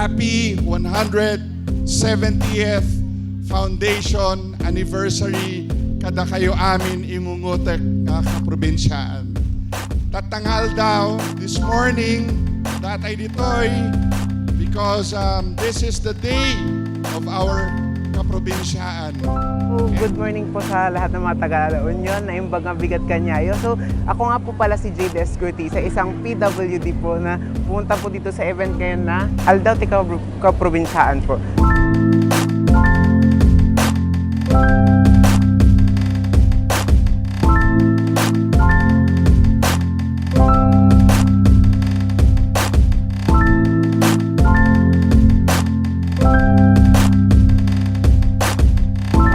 Happy 170th Foundation Anniversary kada kayo amin ingungutek nga kaprobinsyaan. Tatangal daw this morning, datay ditoy, because this is the day of our kaprobinsyaan. Good morning po sa lahat ng mga taga-La Union na imbag nga bigat kanyayo. So, ako nga po pala si Jade Escurti, sa isang PWD po na pumunta po dito sa event ngayon na Aldaw, Kaprobinsyaan po.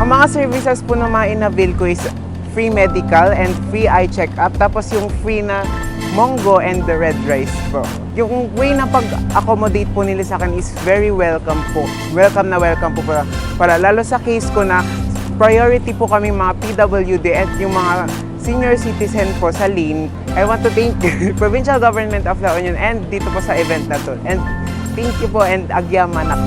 Ang mga services po na ma-inavail ko is free medical and free eye check-up. Tapos yung free na Mongo and the red rice po. Yung way na pag-accommodate po nila sa akin is very welcome po. Welcome po para lalo sa case ko na priority po kami mga PWD at yung mga senior citizen po sa lane. I want to thank Provincial Government of La Union and dito po sa event na to. And thank you po and agyaman up.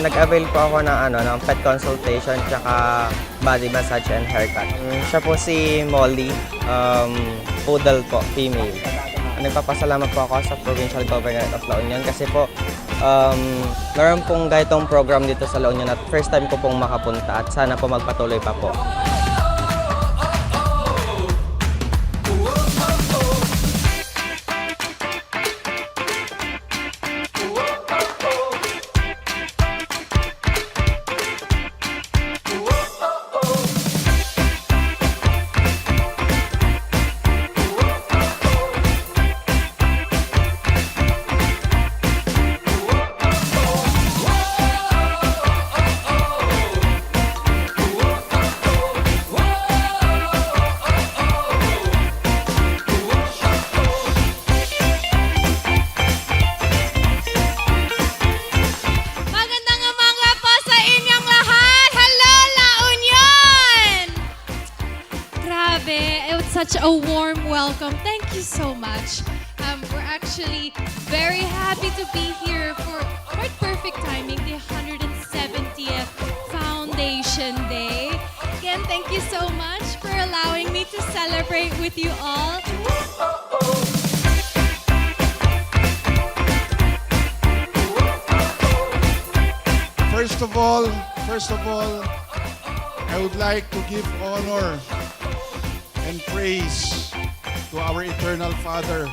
Nag-avail po ako ng pet consultation tsaka body massage and haircut. Siya po si Molly, poodle po, female. Nagpapasalamat po ako sa Provincial Government of La Union kasi po meron pong ganitong program dito sa La Union at first time ko pong makapunta at sana po magpatuloy pa po. Such a warm welcome. Thank you so much. We're actually very happy to be here for quite perfect timing, the 170th Foundation Day. Again, thank you so much for allowing me to celebrate with you all. First of all, I would like to give honor and praise to our eternal Father.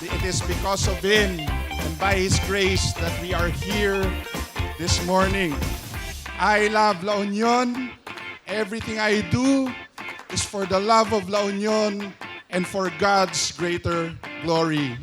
It is because of Him and by His grace that we are here this morning. I love La Union. Everything I do is for the love of La Union and for God's greater glory.